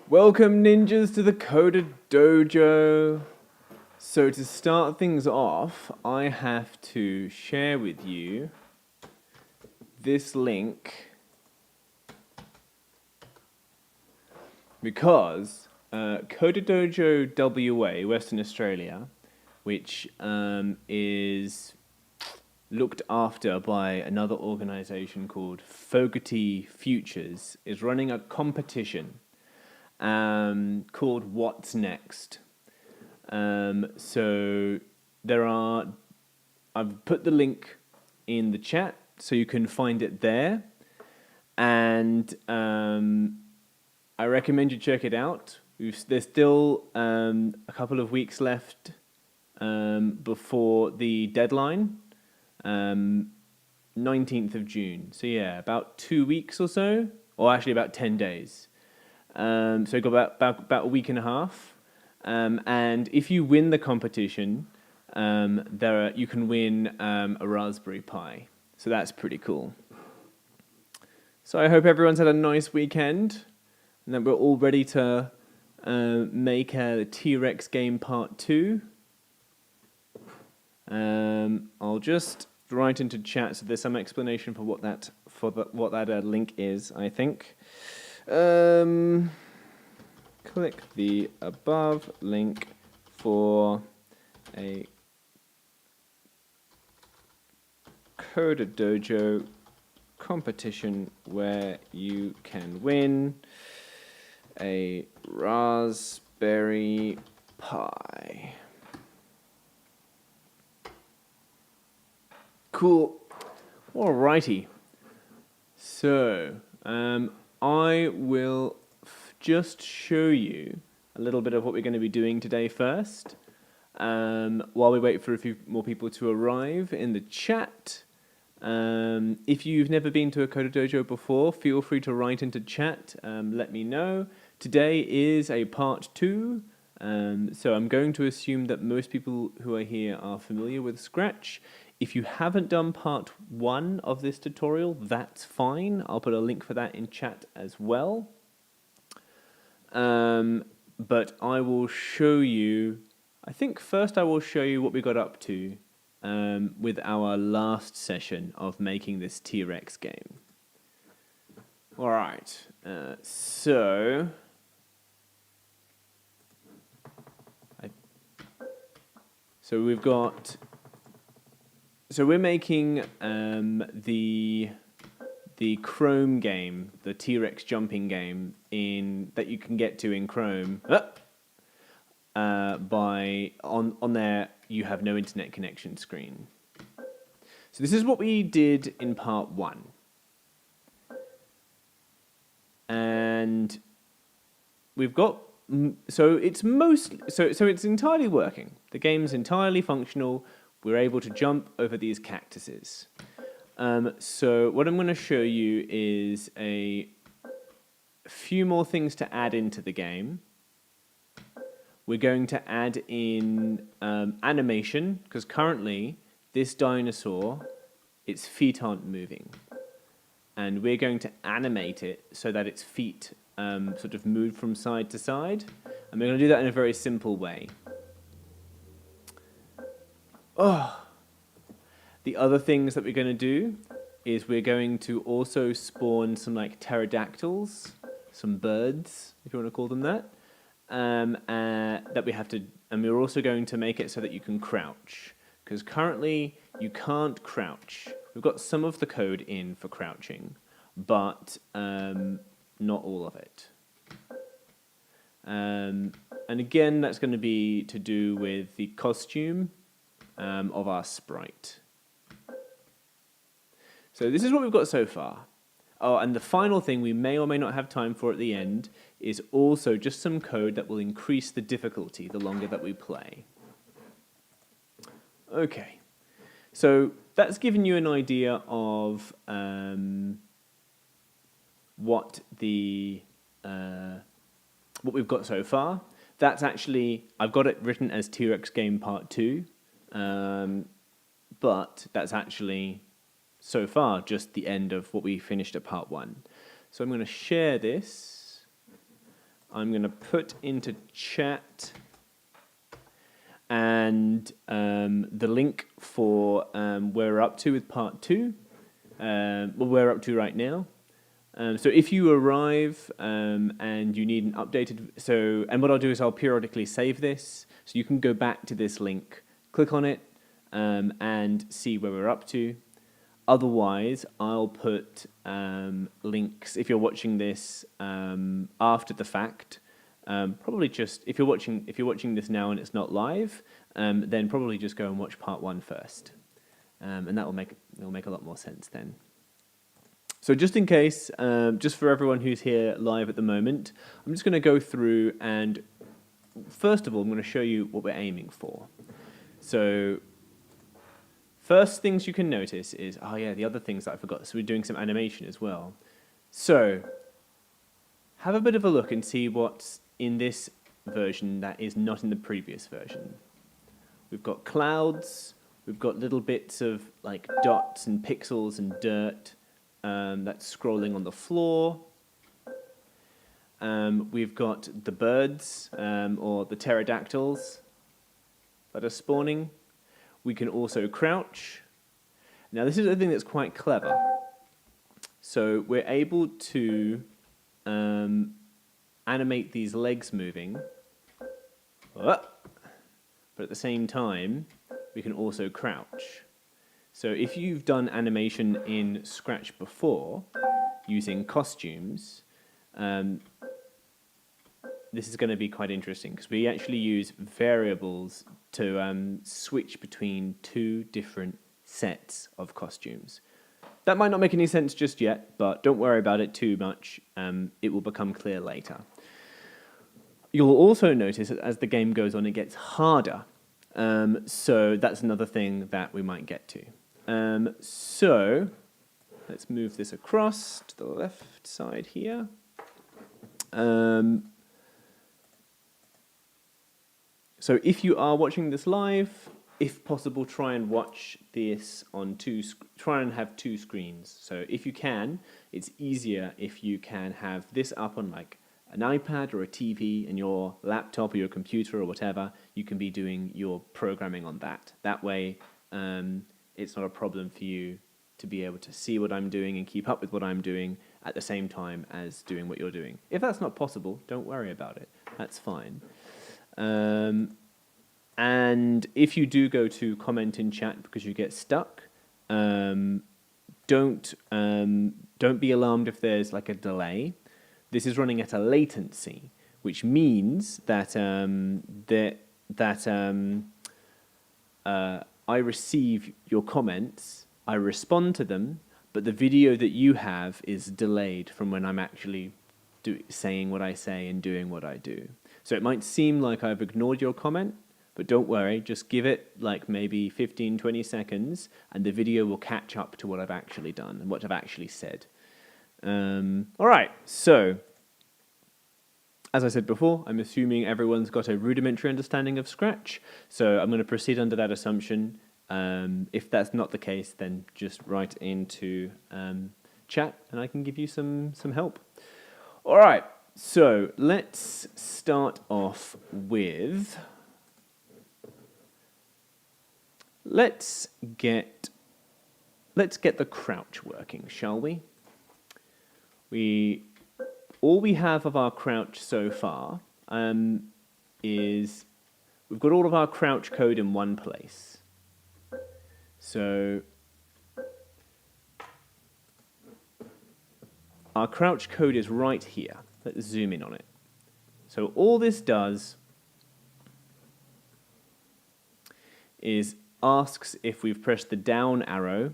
Welcome ninjas to the Coder Dojo. So to start things off, I have to share with you this link because Coder Dojo WA, Western Australia, which is looked after by another organization called Fogarty Futures, is running a competition called What's Next. So I've put the link in the chat so you can find it there, and I recommend you check it out. There's still a couple of weeks left before the deadline, 19th of June. So yeah, about 2 weeks or so, or actually about 10 days. So you've got about a week and a half. And if you win the competition, you can win a Raspberry Pi. So that's pretty cool. So I hope everyone's had a nice weekend and that we're all ready to make the T-Rex game part 2. I'll just write into chat so there's some explanation for what that link is, I think. Click the above link for a Coder Dojo competition where you can win a Raspberry Pi. Cool. Alrighty. So, I will just show you a little bit of what we're going to be doing today first, while we wait for a few more people to arrive in the chat. If you've never been to a Coder Dojo before, feel free to write into chat, let me know. Today is a part 2, so I'm going to assume that most people who are here are familiar with Scratch. If you haven't done part 1 of this tutorial, that's fine. I'll put a link for that in chat as well. But I will show you, I think first I will show you what we got up to with our last session of making this T-Rex game. Alright, so we're making the Chrome game, the T-Rex jumping game that you can get to in Chrome. On there you have no internet connection screen. So this is what we did in part 1. And we've got it's entirely working. The game's entirely functional. We're able to jump over these cactuses. So what I'm going to show you is a few more things to add into the game. We're going to add in animation, because currently this dinosaur, its feet aren't moving. And we're going to animate it so that its feet sort of move from side to side. And we're going to do that in a very simple way. The other things that we're going to do is we're going to also spawn some like pterodactyls, some birds, if you want to call them that, that we have to, and we're also going to make it so that you can crouch, because currently you can't crouch. We've got some of the code in for crouching, but not all of it. And again, that's going to be to do with the costume of our sprite. So this is what we've got so far. Oh, and the final thing we may or may not have time for at the end is also just some code that will increase the difficulty the longer that we play. Okay, so that's given you an idea of what we've got so far. That's actually, I've got it written as T-Rex game part 2, but that's actually so far just the end of what we finished at part 1. So I'm going to share this I'm going to put into chat and the link for where we're up to with part 2, where we're up to right now. So if you arrive and you need an updated, and what I'll do is I'll periodically save this, so you can go back to this link, click on it, and see where we're up to. Otherwise, I'll put links if you're watching this after the fact. Probably just if you're watching this now and it's not live, then probably just go and watch part 1 first, and it'll make a lot more sense then. So just in case, just for everyone who's here live at the moment, I'm just going to go through and first of all, I'm going to show you what we're aiming for. So first things you can notice is, the other things that I forgot. So we're doing some animation as well. So have a bit of a look and see what's in this version that is not in the previous version. We've got clouds, we've got little bits of like dots and pixels and dirt that's scrolling on the floor. We've got the birds or the pterodactyls that are spawning. We can also crouch. Now this is a thing that's quite clever. So we're able to animate these legs moving, but at the same time we can also crouch. So if you've done animation in Scratch before using costumes, this is going to be quite interesting because we actually use variables to switch between 2 different sets of costumes. That might not make any sense just yet, but don't worry about it too much. It will become clear later. You'll also notice that as the game goes on, it gets harder. So that's another thing that we might get to. So let's move this across to the left side here. So if you are watching this live, if possible, try and watch this on try and have 2 screens. So if you can, it's easier if you can have this up on like an iPad or a TV and your laptop or your computer or whatever. You can be doing your programming on that. That way, it's not a problem for you to be able to see what I'm doing and keep up with what I'm doing at the same time as doing what you're doing. If that's not possible, don't worry about it. That's fine. And if you do go to comment in chat because you get stuck, don't be alarmed if there's like a delay. This is running at a latency, which means that I receive your comments, I respond to them, but the video that you have is delayed from when I'm actually saying what I say and doing what I do. So it might seem like I've ignored your comment, but don't worry, just give it like maybe 15, 20 seconds, and the video will catch up to what I've actually done and what I've actually said. All right, so as I said before, I'm assuming everyone's got a rudimentary understanding of Scratch, so I'm going to proceed under that assumption. If that's not the case, then just write into chat and I can give you some help. All right, so let's start off with... Let's get the crouch working, shall we? All we have of our crouch so far is we've got all of our crouch code in one place. So our crouch code is right here. Let's zoom in on it. So all this does is asks if we've pressed the down arrow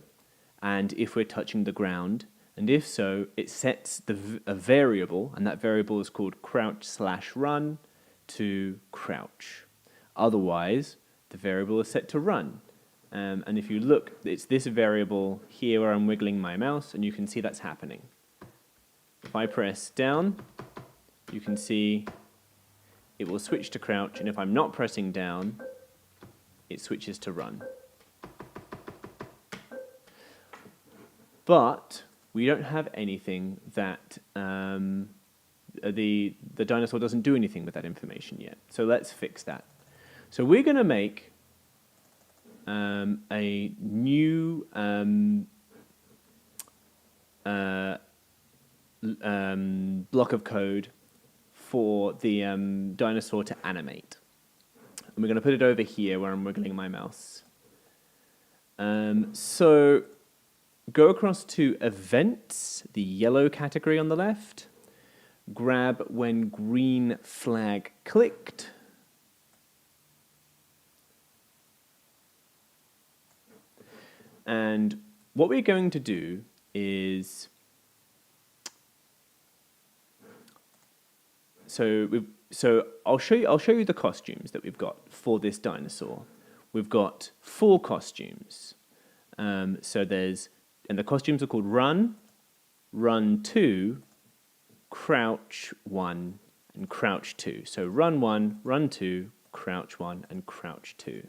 and if we're touching the ground, and if so, it sets a variable, and that variable is called crouch/run to crouch. Otherwise, the variable is set to run. And if you look, it's this variable here where I'm wiggling my mouse, and you can see that's happening. If I press down, you can see it will switch to crouch, and if I'm not pressing down, it switches to run. But we don't have anything that the dinosaur doesn't do anything with that information yet. So let's fix that. So we're going to make a new block of code for the dinosaur to animate. And we're going to put it over here where I'm wiggling my mouse. So go across to Events, the yellow category on the left. Grab when green flag clicked. And what we're going to do is, so I'll show you the costumes that we've got for this dinosaur. We've got 4 costumes. So there's, and the costumes are called Run, Run 2, Crouch 1, and Crouch 2. So Run 1, Run 2, Crouch 1, and Crouch 2.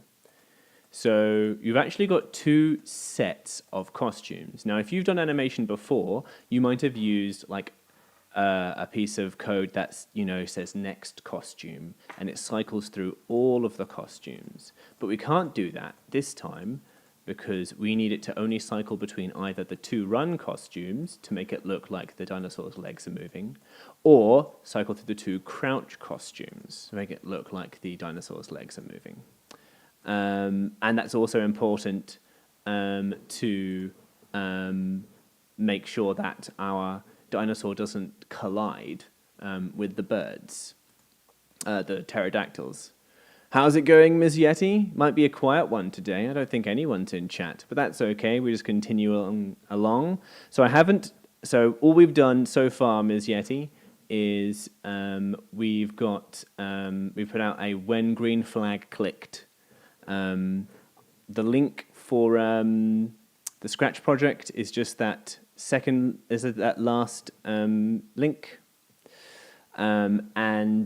So you've actually got 2 sets of costumes. Now, if you've done animation before, you might have used like a piece of code that's, says next costume, and it cycles through all of the costumes. But we can't do that this time because we need it to only cycle between either the 2 run costumes to make it look like the dinosaur's legs are moving, or cycle through the 2 crouch costumes to make it look like the dinosaur's legs are moving. And that's also important to make sure that our dinosaur doesn't collide with the birds, the pterodactyls. How's it going, Ms. Yeti? Might be a quiet one today. I don't think anyone's in chat, but that's okay. We just continue along. So all we've done so far, Ms. Yeti, is we've put out a when green flag clicked. The link for the Scratch project is just that last link, and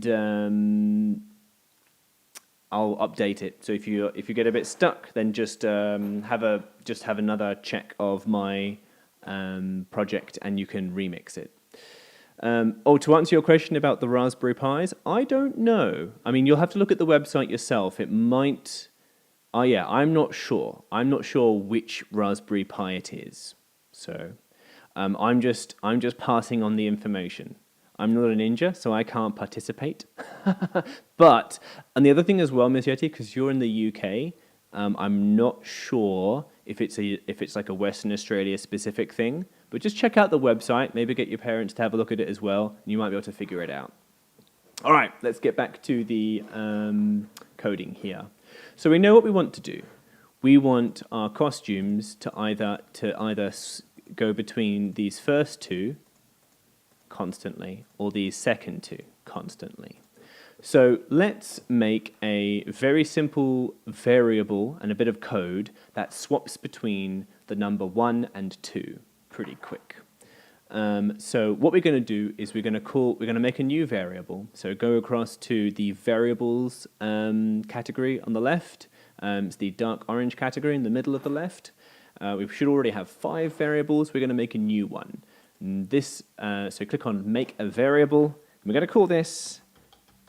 I'll update it. So if you get a bit stuck, then just have another check of my project, and you can remix it. To answer your question about the Raspberry Pis, I don't know. I mean, you'll have to look at the website yourself. It might. Oh yeah, I'm not sure. I'm not sure which Raspberry Pi it is. So I'm just passing on the information. I'm not a ninja, so I can't participate. But, and the other thing as well, Ms. Yeti, because you're in the UK, I'm not sure if it's like a Western Australia specific thing. But just check out the website. Maybe get your parents to have a look at it as well, and you might be able to figure it out. All right, let's get back to the coding here. So we know what we want to do. We want our costumes to either go between these first 2 constantly or these second 2 constantly. So let's make a very simple variable and a bit of code that swaps between the number 1 and 2 pretty quick. So what we're going to do is we're going to make a new variable. So go across to the variables category on the left. It's the dark orange category in the middle of the left. We should already have 5 variables. We're going to make a new one. So click on make a variable. We're going to call this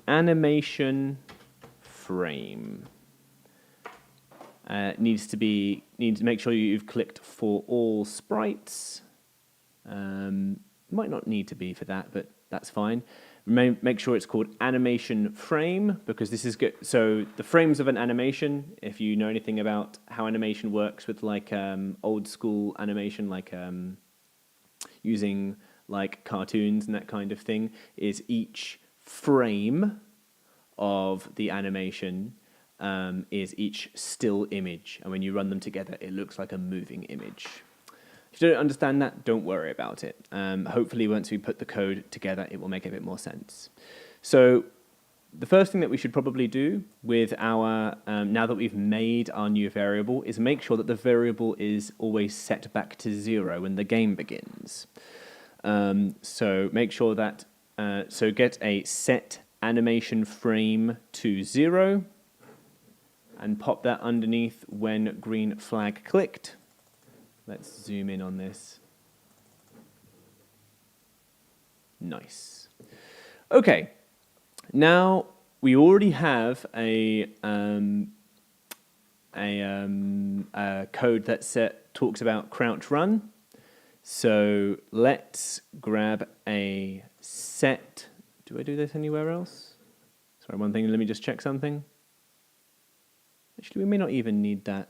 animation frame. Needs to make sure you've clicked for all sprites. Might not need to be for that, but that's fine. Make sure it's called animation frame, because this is good. So the frames of an animation, if you know anything about how animation works with like old school animation, like using like cartoons and that kind of thing, is each frame of the animation is each still image, and when you run them together, it looks like a moving image. If you don't understand that, don't worry about it. Hopefully once we put the code together, it will make a bit more sense. So the first thing that we should probably do with our, now that we've made our new variable, is make sure that the variable is always set back to 0 when the game begins. So make sure that, so get a set animation frame to 0, and pop that underneath when green flag clicked. Let's zoom in on this. Nice. Okay, now we already have a code that talks about crouch run. So let's grab a set. Do I do this anywhere else? Sorry, one thing, let me just check something. Actually, we may not even need that.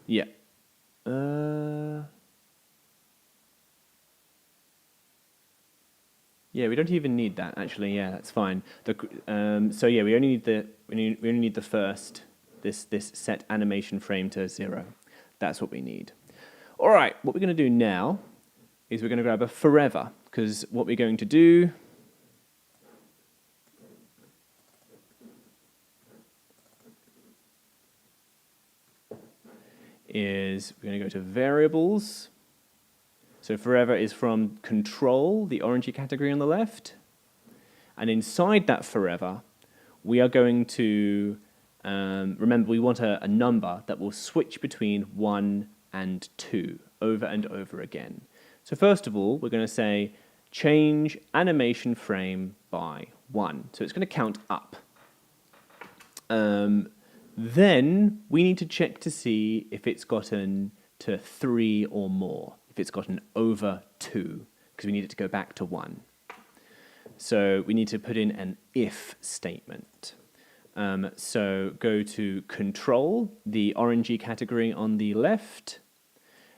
Yeah. Yeah, we don't even need that actually. Yeah, that's fine. So yeah, we only need the first this set animation frame to 0. That's what we need. All right, what we're going to do now is we're going to grab a forever, because what we're going to do is we're going to go to variables. So forever is from control, the orangey category on the left. And inside that forever, we are going to, remember we want a number that will switch between 1 and 2 over and over again. So first of all, we're going to say change animation frame by 1. So it's going to count up. Then we need to check to see if it's gotten to 3 or more, if it's gotten over 2, because we need it to go back to 1. So we need to put in an if statement. So go to control, the orangey category on the left,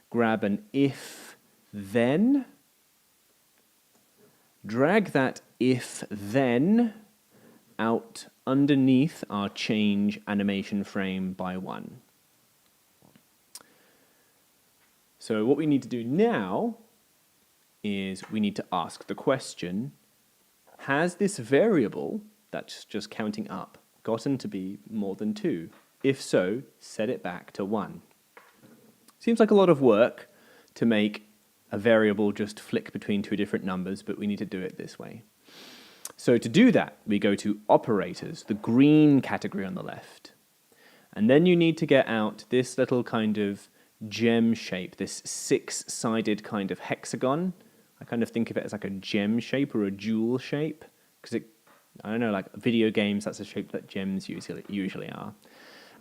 grab an if then, drag that if then out underneath our change animation frame by 1. So what we need to do now is we need to ask the question, has this variable that's just counting up gotten to be more than 2? If so, set it back to 1. Seems like a lot of work to make a variable just flick between 2 different numbers, but we need to do it this way. So to do that, we go to operators, the green category on the left. And then you need to get out this little kind of gem shape, this 6-sided kind of hexagon. I kind of think of it as like a gem shape or a jewel shape, because I don't know, like video games, that's a shape that gems usually are.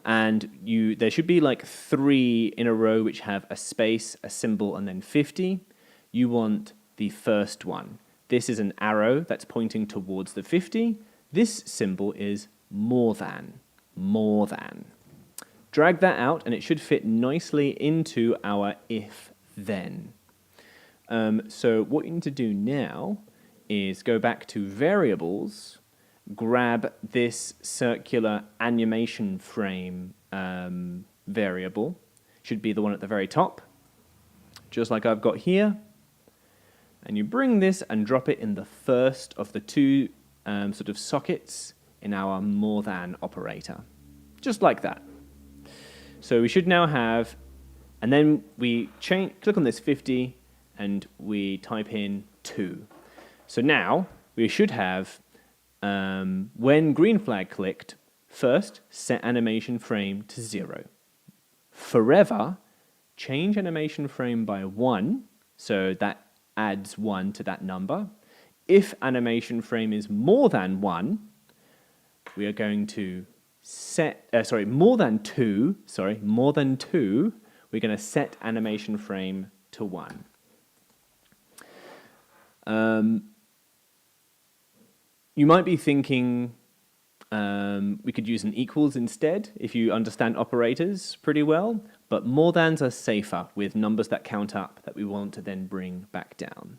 And there should be like 3 in a row which have a space, a symbol, and then 50. You want the first one. This is an arrow that's pointing towards the 50. This symbol is more than. Drag that out, and it should fit nicely into our if-then. So what you need to do now is go back to variables, grab this circular animation frame variable. Should be the one at the very top, just like I've got here. And you bring this and drop it in the first of the 2 sort of sockets in our more than operator. Just like that. So we should now have, and then we click on this 50 and we type in 2. So now we should have, when green flag clicked, first set animation frame to 0. Forever, change animation frame by 1, so that adds 1 to that number. If animation frame is more than 1, we are going to set, more than 2, we're going to set animation frame to 1. You might be thinking we could use an equals instead if you understand operators pretty well, but more thans are safer with numbers that count up that we want to then bring back down.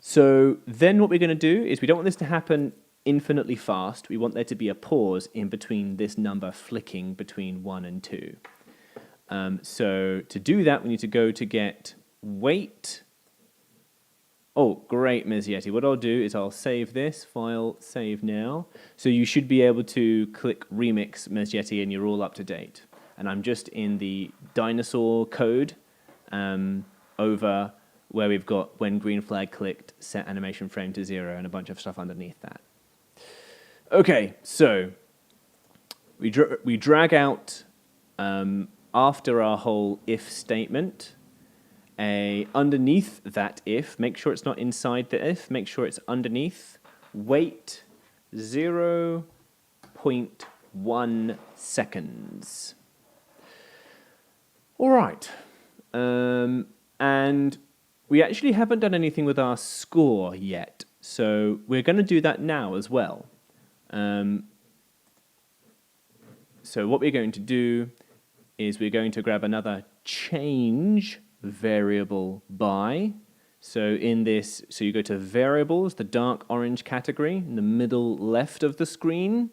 So then what we're going to do is we don't want this to happen infinitely fast. We want there to be a pause in between this number flicking between 1 and 2. So to do that, we need to go to get wait. Oh, great, Ms. Yeti. What I'll do is I'll save this file, save now. So you should be able to click remix, Ms. Yeti, and you're all up to date. And I'm just in the Dinosaur code over where we've got when green flag clicked, set animation frame to 0, and a bunch of stuff underneath that. Okay, so we drag out after our whole if statement, underneath that if, make sure it's not inside the if, make sure it's underneath, wait 0.1 seconds. All right. And we actually haven't done anything with our score yet, so we're going to do that now as well. So what we're going to do is we're going to grab another change variable by. So in this, so you go to variables, the dark orange category in the middle left of the screen.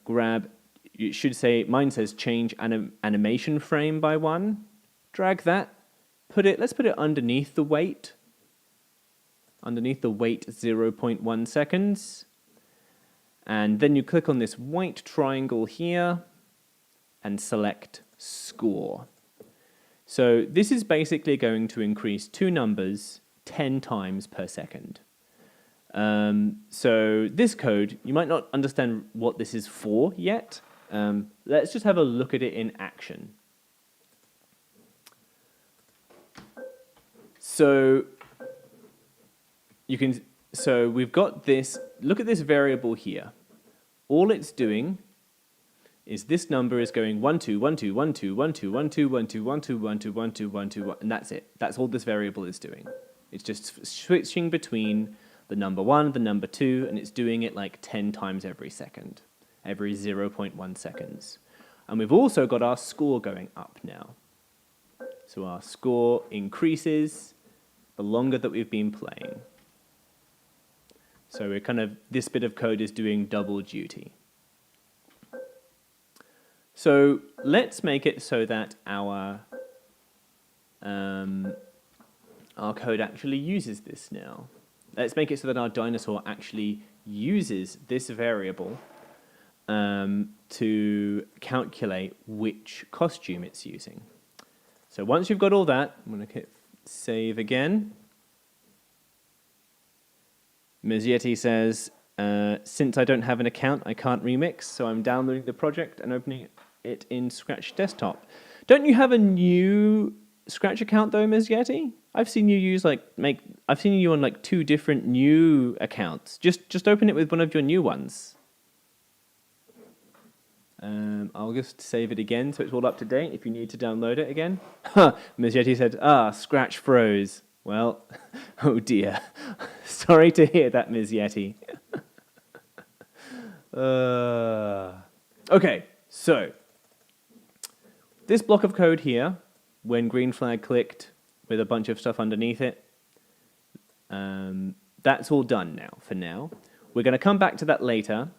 Grab, it should say, mine says change animation frame by 1. Drag that, let's put it underneath the wait. Underneath the wait 0.1 seconds. And then you click on this white triangle here and select score. So this is basically going to increase two numbers 10 times per second. So this code, you might not understand what this is for yet. Let's just have a look at it in action. So we've got this, look at this variable here. All it's doing is this number is going 1 2 1 2 1 2 1 2 1 2 1 2 1 2 1 2 1 2 1 2 1, and that's it. That's all this variable is doing. It's just switching between the number 1 and the number 2, and it's doing it like 10 times every second, every 0.1 seconds. And we've also got our score going up now. So our score increases the longer that we've been playing. So we're this bit of code is doing double duty. So let's make it so that our code actually uses this now. Let's make it so that our dinosaur actually uses this variable to calculate which costume it's using. So once you've got all that, I'm going to hit save again. Ms. Yeti says, since I don't have an account, I can't remix, so I'm downloading the project and opening it in Scratch Desktop. Don't you have a new Scratch account though, Ms. Yeti? I've seen you use I've seen you on like 2 different new accounts. Just open it with one of your new ones. I'll just save it again so it's all up to date if you need to download it again. Ms. Yeti said, Scratch froze. Well, oh dear. Sorry to hear that, Ms. Yeti. Okay, so this block of code here, when green flag clicked with a bunch of stuff underneath it, that's all done now, for now. We're going to come back to that later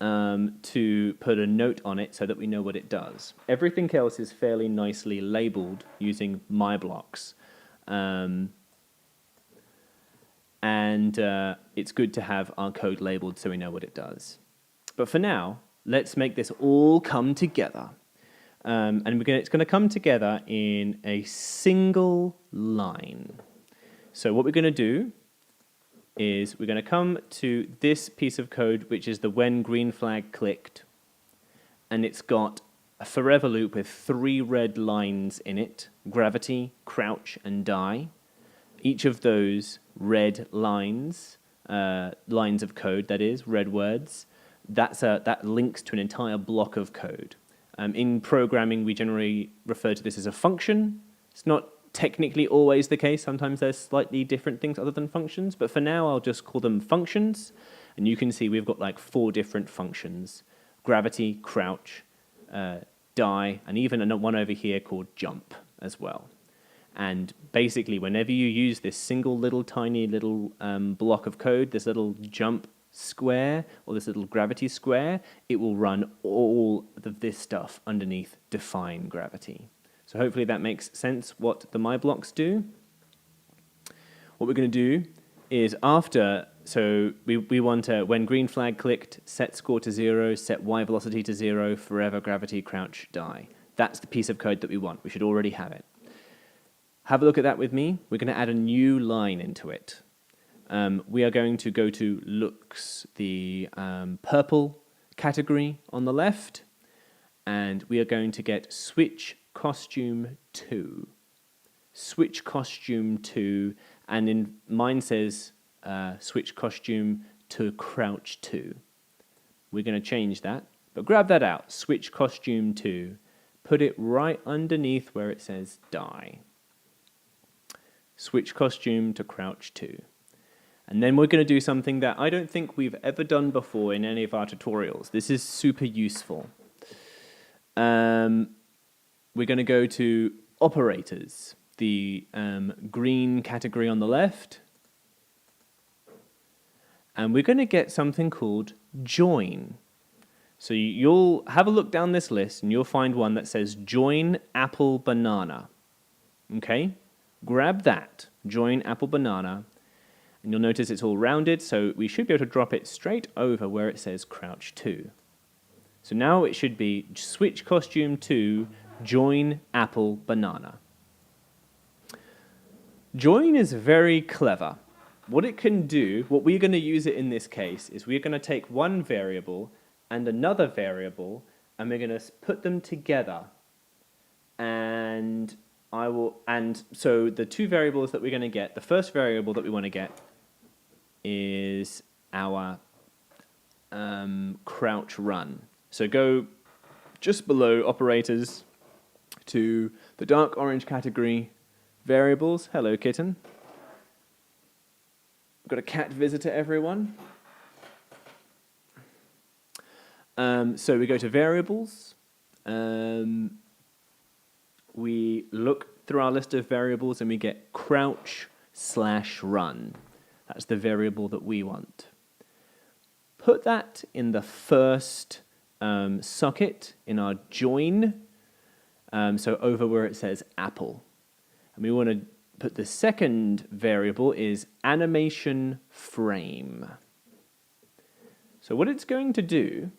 to put a note on it so that we know what it does. Everything else is fairly nicely labeled using my blocks. And it's good to have our code labeled so we know what it does. But for now, let's make this all come together. And it's going to come together in a single line. So what we're going to do is we're going to come to this piece of code, which is the when green flag clicked. And it's got a forever loop with 3 red lines in it: gravity, crouch, and die. Each of those red lines, lines of code, that is, red words, that links to an entire block of code. In programming, we generally refer to this as a function. It's not technically always the case. Sometimes there's slightly different things other than functions, but for now I'll just call them functions. And you can see we've got like 4 different functions: gravity, crouch, die, and even one over here called jump as well. And basically, whenever you use this single little tiny little block of code, this little jump square or this little gravity square, it will run all of this stuff underneath define gravity. So hopefully that makes sense what the my blocks do. What we're going to do is so we want to, when green flag clicked, set score to 0, set y velocity to 0, forever gravity, crouch, die. That's the piece of code that we want. We should already have it. Have a look at that with me. We're going to add a new line into it. We are going to go to looks, the purple category on the left, and we are going to get switch costume to. switch costume to, and in mine says switch costume to crouch to. We're going to change that, but grab that out, switch costume to, put it right underneath where it says die. Switch costume to crouch to. And then we're going to do something that I don't think we've ever done before in any of our tutorials. This is super useful. We're going to go to operators, the green category on the left. And we're going to get something called join. So you'll have a look down this list and you'll find one that says join apple banana. Okay? Grab that, join apple banana. And you'll notice it's all rounded, so we should be able to drop it straight over where it says crouch to. So now it should be switch costume to join apple banana. Join is very clever. What it can do, what we're going to use it in this case, is we're going to take one variable and another variable, and we're going to put them together. And so the two variables that we're going to get, the first variable that we want to get is our crouch run. So go just below operators to the dark orange category, variables. Hello, kitten. We've got a cat visitor, everyone. So we go to variables. We look through our list of variables and we get crouch/run. That's the variable that we want. Put that in the first socket in our join, so over where it says apple. And we want to put the second variable is animation frame. So what it's going to do,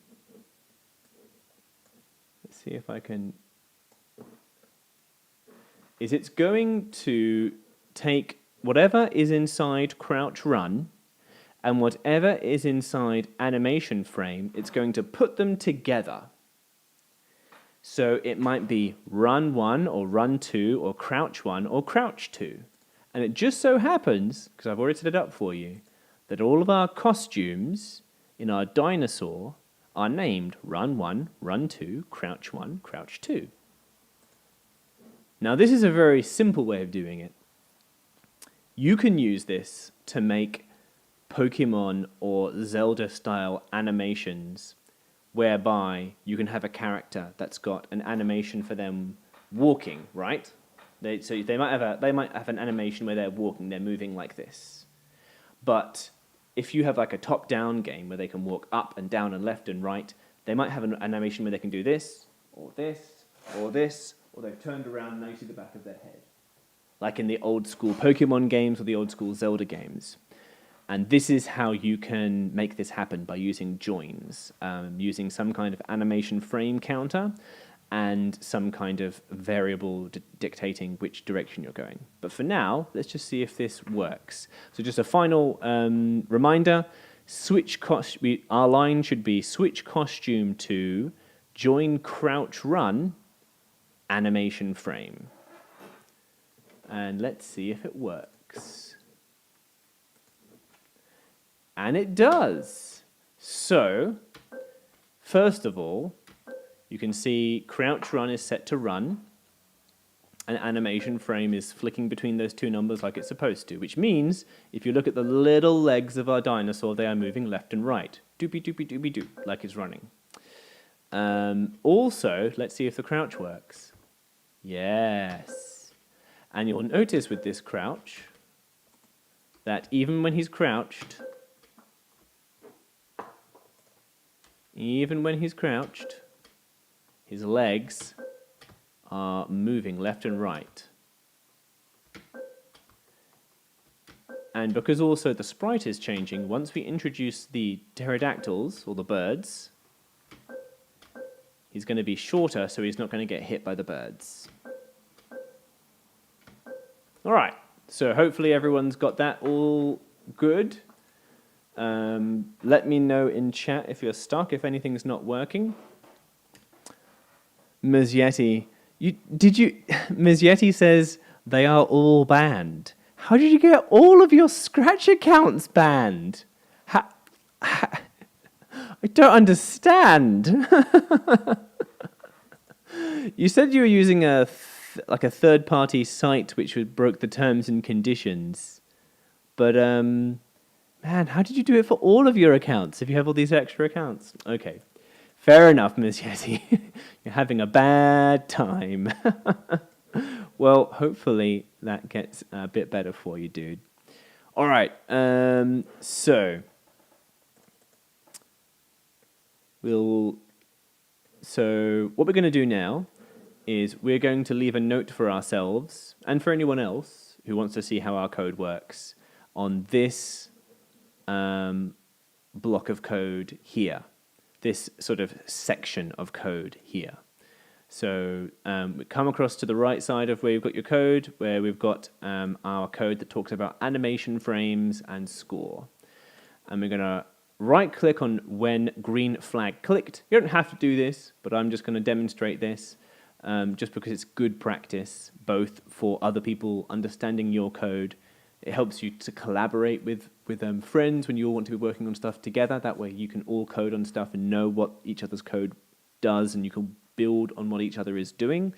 let's see if I can, is it's going to take whatever is inside crouch run and whatever is inside animation frame, it's going to put them together. So it might be run 1 or run 2 or crouch 1 or crouch 2. And it just so happens, because I've already set it up for you, that all of our costumes in our dinosaur are named run 1, run 2, crouch 1, crouch 2. Now this is a very simple way of doing it. You can use this to make Pokemon or Zelda-style animations whereby you can have a character that's got an animation for them walking, right? They might have an animation where they're walking, they're moving like this. But if you have like a top-down game where they can walk up and down and left and right, they might have an animation where they can do this, or this, or this, or they've turned around and now you see the back of their head. Like in the old school Pokemon games or the old school Zelda games. And this is how you can make this happen, by using joins, using some kind of animation frame counter and some kind of variable dictating which direction you're going. But for now, let's just see if this works. So just a final reminder, our line should be switch costume to join crouch run animation frame. And let's see if it works. And it does. So, first of all, you can see crouch run is set to run, and animation frame is flicking between those two numbers like it's supposed to, which means if you look at the little legs of our dinosaur, they are moving left and right. Doopy doopy doopy doop, like it's running. Also, let's see if the crouch works. Yes. And you'll notice with this crouch that even when he's crouched, his legs are moving left and right. And because also the sprite is changing, once we introduce the pterodactyls, or the birds, he's going to be shorter, so he's not going to get hit by the birds. All right, so hopefully everyone's got that all good. Let me know in chat if you're stuck, if anything's not working. Ms. Yeti says, They are all banned. How did you get all of your Scratch accounts banned? I don't understand. You said you were using a third-party site which broke the terms and conditions. But, man, how did you do it for all of your accounts if you have all these extra accounts? Okay, fair enough, Ms. Yeti. You're having a bad time. Well, hopefully that gets a bit better for you, dude. All right, so what we're going to do now is we're going to leave a note for ourselves and for anyone else who wants to see how our code works on this block of code here, this sort of section of code here. So we come across to the right side of where you've got your code, where we've got our code that talks about animation frames and score. And we're going to right-click on when green flag clicked. You don't have to do this, but I'm just going to demonstrate this just because it's good practice, both for other people understanding your code. It helps you to collaborate with friends when you all want to be working on stuff together. That way you can all code on stuff and know what each other's code does, and you can build on what each other is doing.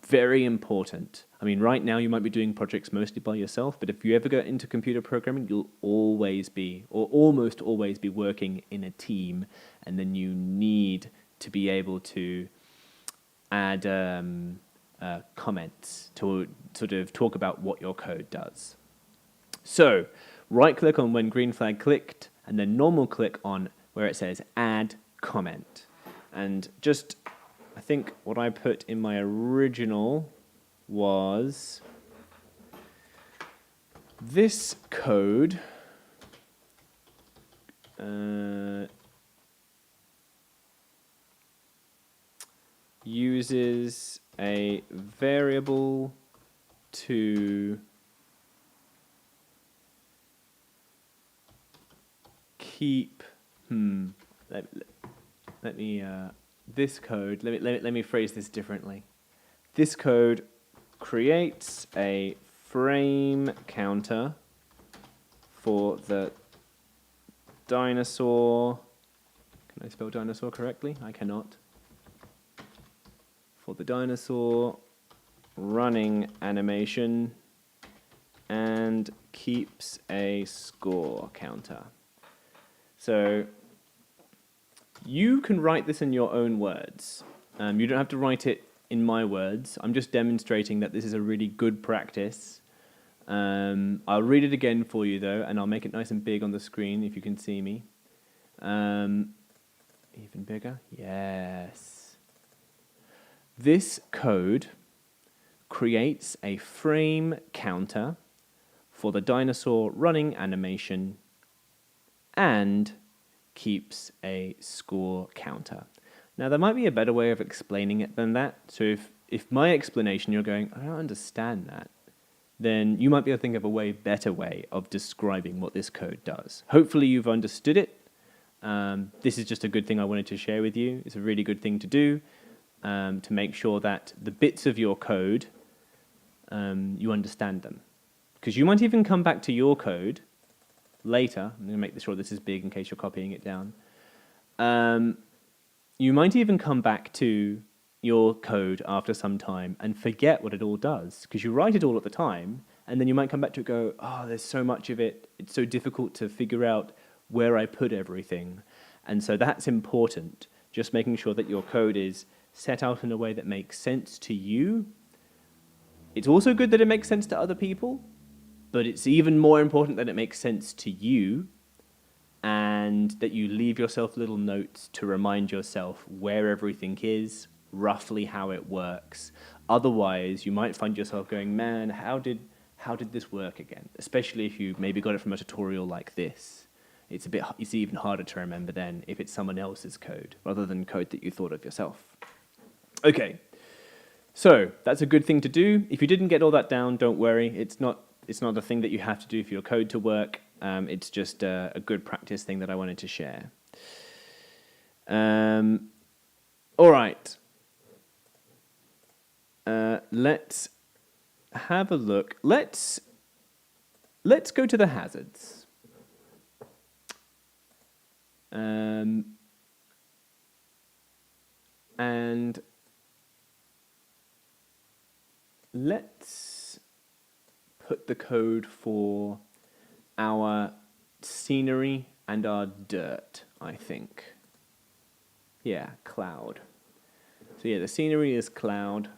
Very important. I mean, right now you might be doing projects mostly by yourself, but if you ever get into computer programming, you'll always be, or almost always be, working in a team, and then you need to be able to add comments to sort of talk about what your code does. So, right-click on when green flag clicked, and then normal click on where it says add comment. And just, I think what I put in my original was this code uses a variable to keep this code, let me phrase this differently. This code creates a frame counter for the dinosaur. Can I spell dinosaur correctly? I cannot. For the dinosaur running animation, and keeps a score counter. So you can write this in your own words. You don't have to write it in my words. I'm just demonstrating that this is a really good practice. I'll read it again for you, though, and I'll make it nice and big on the screen if you can see me. Even bigger? Yes. This code creates a frame counter for the dinosaur running animation and keeps a score counter. Now, there might be a better way of explaining it than that. So if my explanation, you're going, I don't understand that, then you might be able to think of a way better way of describing what this code does. Hopefully you've understood it. This is just a good thing I wanted to share with you. It's a really good thing to do to make sure that the bits of your code, you understand them. Because you might even come back to your code later. I'm going to make sure this is big in case you're copying it down. You might even come back to your code after some time and forget what it all does, because you write it all at the time, and then you might come back to it and go, oh, there's so much of it, it's so difficult to figure out where I put everything. And so that's important, just making sure that your code is set out in a way that makes sense to you. It's also good that it makes sense to other people, but it's even more important that it makes sense to you, and that you leave yourself little notes to remind yourself where everything is, roughly how it works. Otherwise, you might find yourself going, man, how did this work again? Especially if you maybe got it from a tutorial like this. It's even harder to remember then if it's someone else's code rather than code that you thought of yourself. Okay, so that's a good thing to do. If you didn't get all that down, don't worry. It's not a thing that you have to do for your code to work. It's just a good practice thing that I wanted to share. All right. Let's have a look. Let's go to the hazards. And let's put the code for our scenery and our dirt, I think. Yeah, cloud. So yeah, the scenery is cloud,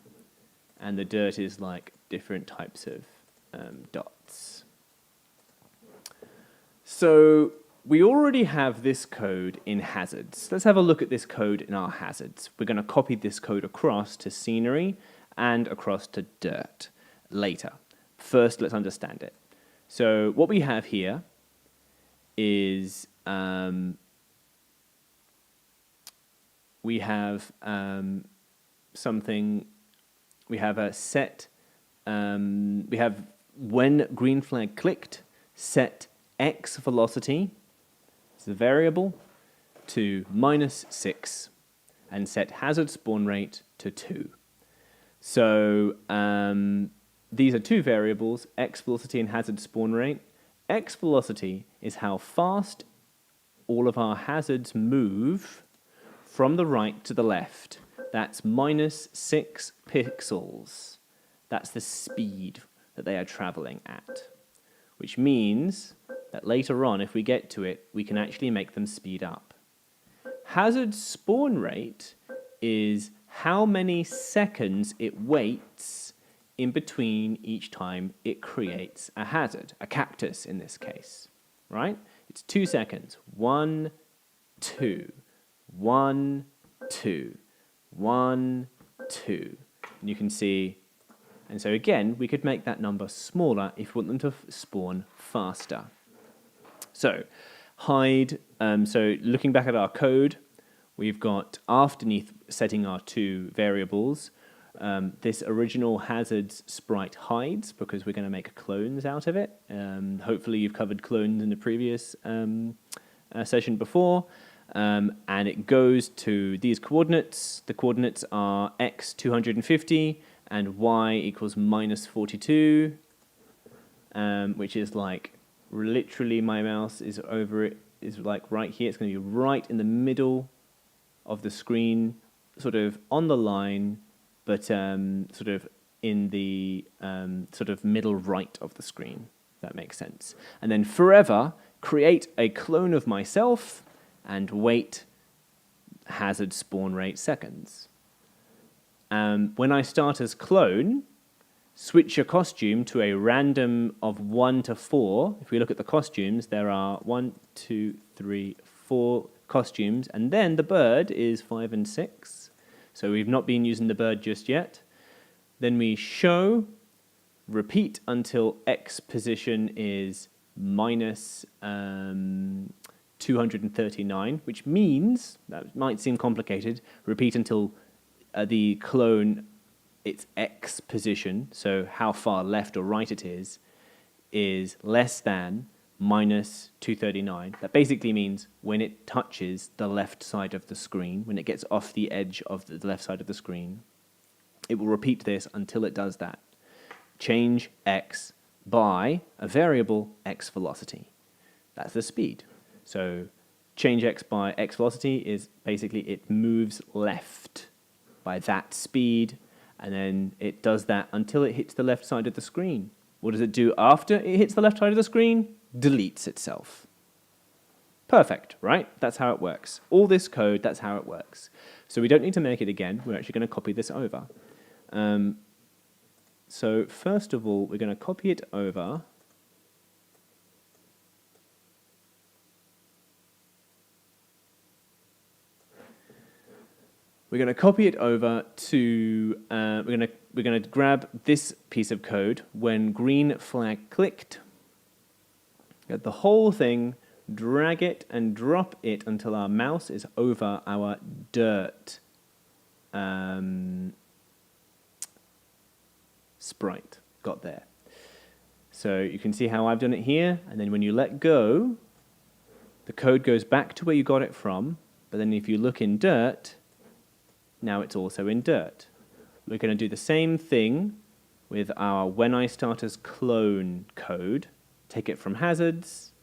and the dirt is like different types of dots. So we already have this code in hazards. Let's have a look at this code in our hazards. We're going to copy this code across to scenery and across to dirt later. First, let's understand it. So what we have here is we have something. We have a set. We have when green flag clicked, set x velocity, it's the variable, to -6, and set hazard spawn rate to 2. So these are two variables, x velocity and hazard spawn rate. X velocity is how fast all of our hazards move from the right to the left. That's -6 pixels. That's the speed that they are traveling at, which means that later on, if we get to it, we can actually make them speed up. Hazard spawn rate is how many seconds it waits in between each time it creates a hazard, a cactus in this case, right? It's 2 seconds. 1, 2, 1, 2, 1, 2. And you can see, and so again, we could make that number smaller if we want them to spawn faster. So, hide, so looking back at our code, we've got underneath setting our two variables, this original hazards sprite hides because we're going to make clones out of it. Hopefully you've covered clones in the previous session before. And it goes to these coordinates. The coordinates are x 250 and y equals -42, which is like literally my mouse is over it, is like right here. It's going to be right in the middle of the screen, sort of on the line, but sort of in the sort of middle right of the screen, if that makes sense. And then forever create a clone of myself and wait hazard spawn rate seconds. When I start as clone, switch your costume to a random of 1 to 4. If we look at the costumes, there are 1, 2, 3, 4 costumes, and then the bird is 5 and 6. So we've not been using the bird just yet. Then we show, repeat until X position is minus 239, which means, that might seem complicated, repeat until the clone, its X position, so how far left or right it is less than minus 239. That basically means when it touches the left side of the screen, when it gets off the edge of the left side of the screen, it will repeat this until it does that. Change X by a variable X velocity. That's the speed. So change X by X velocity is basically it moves left by that speed, and then it does that until it hits the left side of the screen. What does it do after it hits the left side of the screen? Deletes itself. Perfect, right? That's how it works. All this code, that's how it works. So we don't need to make it again. We're actually going to copy this over. So first of all, we're going to copy it over. We're going to copy it over to, we're going to grab this piece of code. When green flag clicked, get the whole thing, drag it and drop it until our mouse is over our dirt sprite. Got there. So you can see how I've done it here, and then when you let go, the code goes back to where you got it from, but then if you look in dirt, now it's also in dirt. We're going to do the same thing with our when I start as clone code, take it from hazards,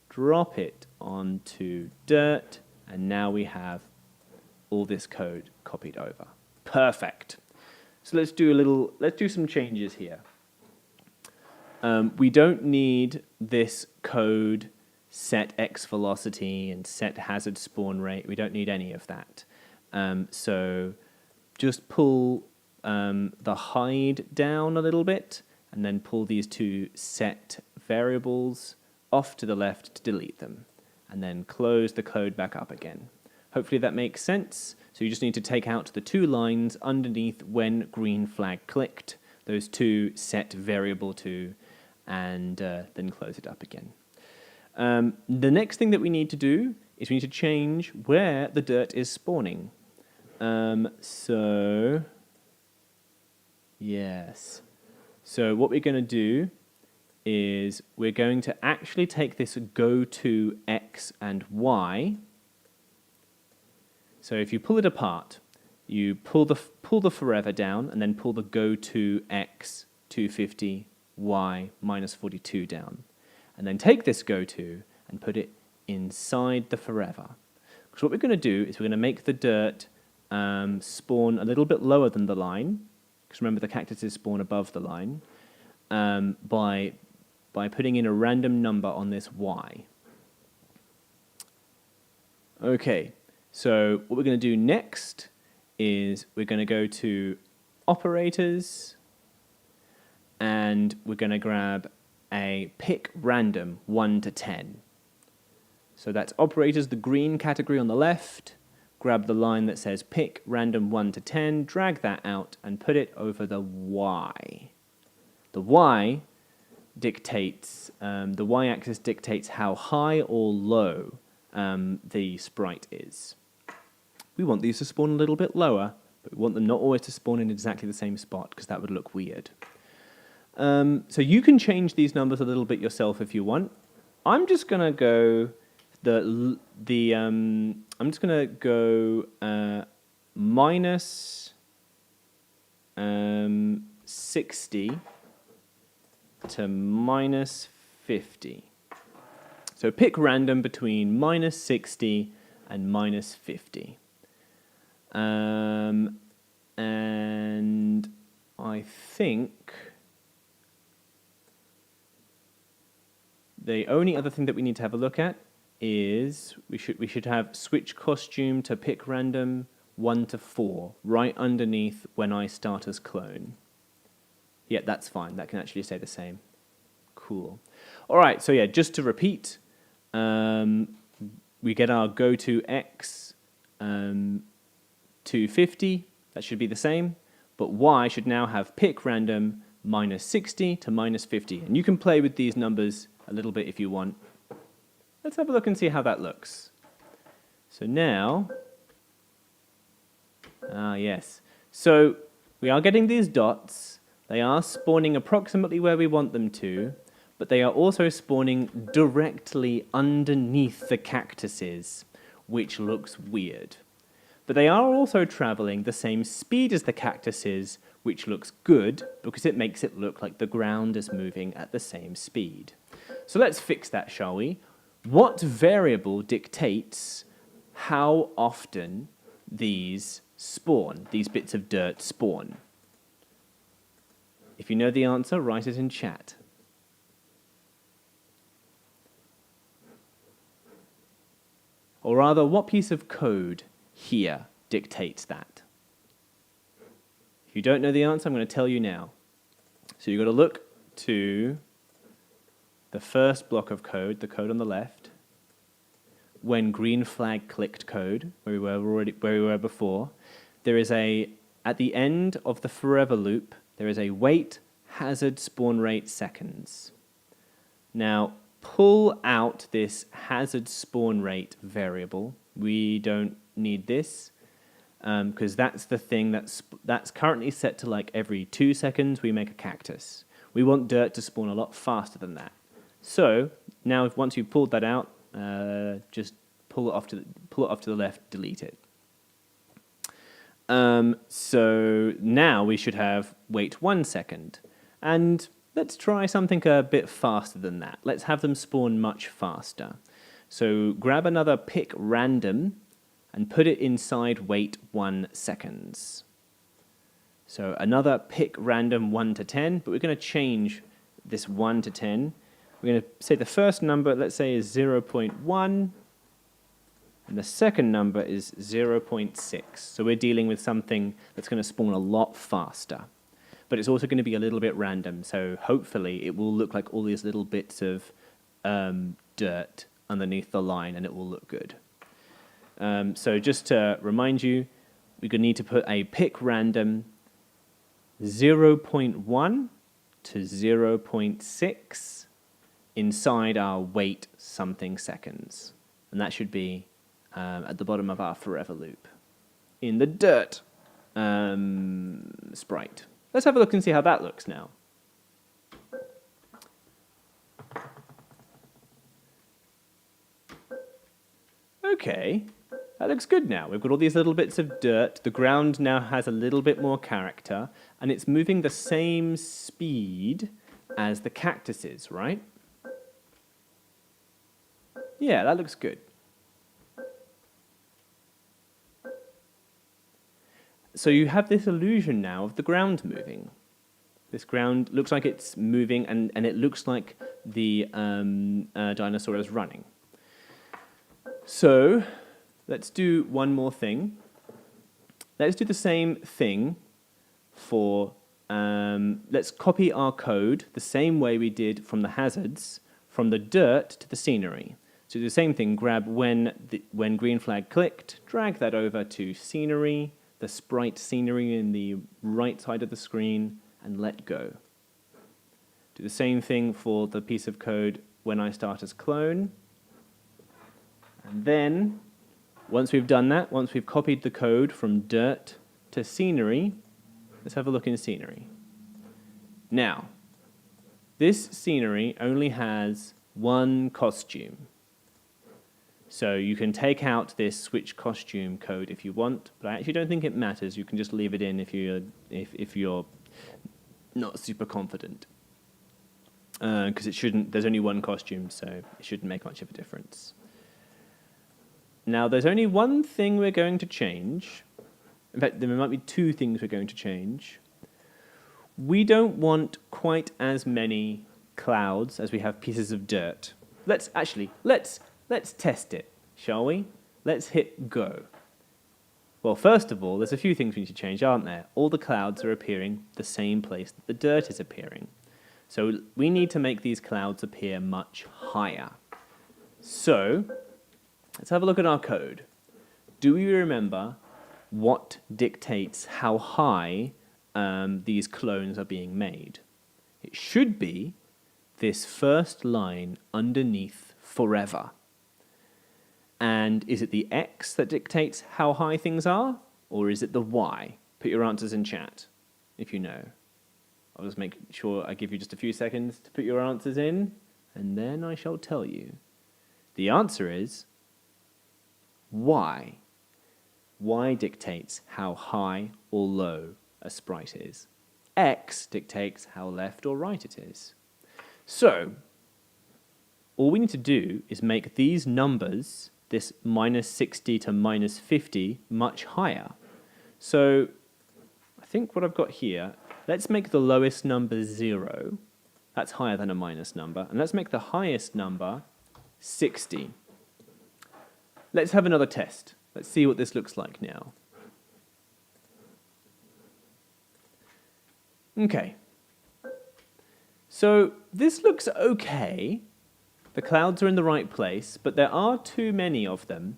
drop it onto dirt, and now we have all this code copied over. Perfect. So let's do some changes here. We don't need this code set X velocity and set hazard spawn rate. We don't need any of that. So just pull the hide down a little bit and then pull these two set variables off to the left to delete them, and then close the code back up again. Hopefully that makes sense. So you just need to take out the two lines underneath when green flag clicked, those two set variable to, and then close it up again. The next thing that we need to do is we need to change where the dirt is spawning. Yes. So what we're going to do is we're going to actually take this go to X and Y. So if you pull it apart, you pull the forever down and then pull the go to X 250 Y minus 42 down. And then take this go to and put it inside the forever. Because what we're going to do is we're going to make the dirt spawn a little bit lower than the line. Because remember, the cactuses spawn above the line. By putting in a random number on this Y. Okay, so what we're going to do next is we're going to go to operators, and we're going to grab a pick random 1 to 10. So that's operators, the green category on the left. Grab the line that says pick random 1 to 10, drag that out, and put it over the Y. The Y dictates, the y-axis dictates how high or low the sprite is. We want these to spawn a little bit lower, but we want them not always to spawn in exactly the same spot, because that would look weird. So you can change these numbers a little bit yourself if you want. I'm just gonna go minus 60 to minus 50. So pick random between minus 60 and minus 50. And I think the only other thing that we need to have a look at is we should have switch costume to pick random 1 to 4 right underneath when I start as clone. Yeah, that's fine. That can actually stay the same. Cool. All right, so yeah, just to repeat, we get our go to X 250. That should be the same. But Y should now have pick random minus 60 to minus 50. And you can play with these numbers a little bit if you want. Let's have a look and see how that looks. So now, yes. So we are getting these dots. They are spawning approximately where we want them to, but they are also spawning directly underneath the cactuses, which looks weird. But they are also traveling the same speed as the cactuses, which looks good because it makes it look like the ground is moving at the same speed. So let's fix that, shall we? What variable dictates how often these spawn, these bits of dirt spawn? If you know the answer, write it in chat. Or rather, what piece of code here dictates that? If you don't know the answer, I'm going to tell you now. So you've got to look to the first block of code, the code on the left, when green flag clicked code, where we were before. There is at the end of the forever loop, there is a wait hazard spawn rate seconds. Now, pull out this hazard spawn rate variable. We don't need this because that's the thing that's currently set to like every 2 seconds we make a cactus. We want dirt to spawn a lot faster than that. So now, once you've pulled that out, just pull it off to the left, delete it. So now we should have wait 1 second. And let's try something a bit faster than that. Let's have them spawn much faster. So grab another pick random and put it inside wait 1 seconds. So another pick random 1 to 10, but we're going to change this 1 to 10. We're going to say the first number, let's say, is 0.1. And the second number is 0.6. So we're dealing with something that's going to spawn a lot faster. But it's also going to be a little bit random. So hopefully it will look like all these little bits of dirt underneath the line, and it will look good. So just to remind you, we're going to need to put a pick random 0.1 to 0.6 inside our wait something seconds. And that should be at the bottom of our forever loop in the dirt sprite. Let's have a look and see how that looks now. Okay, that looks good now. We've got all these little bits of dirt. The ground now has a little bit more character, and it's moving the same speed as the cactuses, right? Yeah, that looks good. So you have this illusion now of the ground moving. This ground looks like it's moving, and it looks like the dinosaur is running. So let's do one more thing. Let's do the same thing for, let's copy our code the same way we did from the hazards, from the dirt to the scenery. So do the same thing, grab when green flag clicked, drag that over to scenery, the sprite scenery in the right side of the screen, and let go. Do the same thing for the piece of code when I start as clone. And then, once we've done that, once we've copied the code from dirt to scenery, let's have a look in scenery. Now, this scenery only has one costume. So you can take out this switch costume code if you want, but I actually don't think it matters. You can just leave it in if you're not super confident. Because there's only one costume, so it shouldn't make much of a difference. Now, there's only one thing we're going to change. In fact, there might be two things we're going to change. We don't want quite as many clouds as we have pieces of dirt. Let's test it, shall we? Let's hit go. Well, first of all, there's a few things we need to change, aren't there? All the clouds are appearing the same place that the dirt is appearing. So we need to make these clouds appear much higher. So let's have a look at our code. Do we remember what dictates how high these clones are being made? It should be this first line underneath forever. And is it the X that dictates how high things are, or is it the Y? Put your answers in chat, if you know. I'll just make sure I give you just a few seconds to put your answers in, and then I shall tell you. The answer is Y. Y dictates how high or low a sprite is. X dictates how left or right it is. So, all we need to do is make these numbers, this -60 to -50, much higher. So, I think what I've got here, let's make the lowest number 0. That's higher than a minus number. And let's make the highest number 60. Let's have another test. Let's see what this looks like now. Okay. So this looks okay. The clouds are in the right place, but there are too many of them.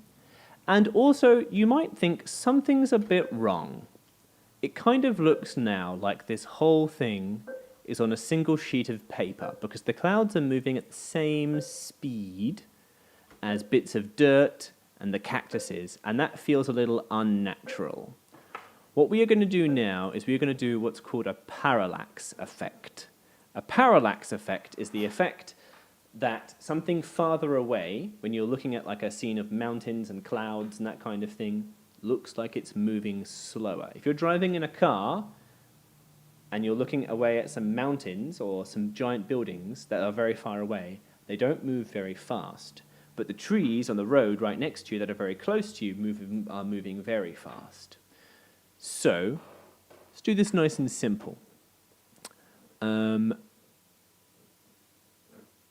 And also, you might think something's a bit wrong. It kind of looks now like this whole thing is on a single sheet of paper, because the clouds are moving at the same speed as bits of dirt and the cactuses, and that feels a little unnatural. What we are going to do now is we are going to do what's called a parallax effect. A parallax effect is the effect that something farther away, when you're looking at like a scene of mountains and clouds and that kind of thing, looks like it's moving slower. If you're driving in a car and you're looking away at some mountains or some giant buildings that are very far away, they don't move very fast. But the trees on the road right next to you that are very close to you are moving very fast. So, let's do this nice and simple.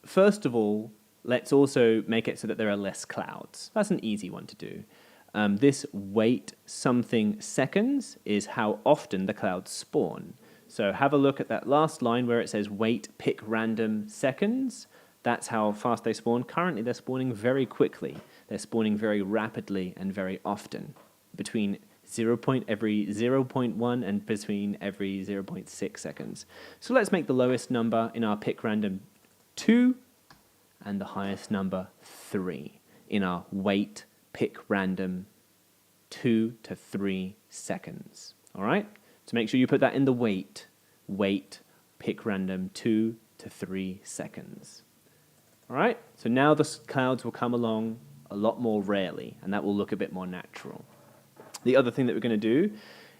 First of all, let's also make it so that there are less clouds. That's an easy one to do. This wait something seconds is how often the clouds spawn. So have a look at that last line where it says wait pick random seconds. That's how fast they spawn. Currently, they're spawning very quickly. They're spawning very rapidly and very often, between every 0.1 and between every 0.6 seconds. So let's make the lowest number in our pick random 2 and the highest number 3 in our wait pick random 2 to 3 seconds. All right? So make sure you put that in the wait pick random 2 to 3 seconds. All right? So now the clouds will come along a lot more rarely, and that will look a bit more natural. The other thing that we're going to do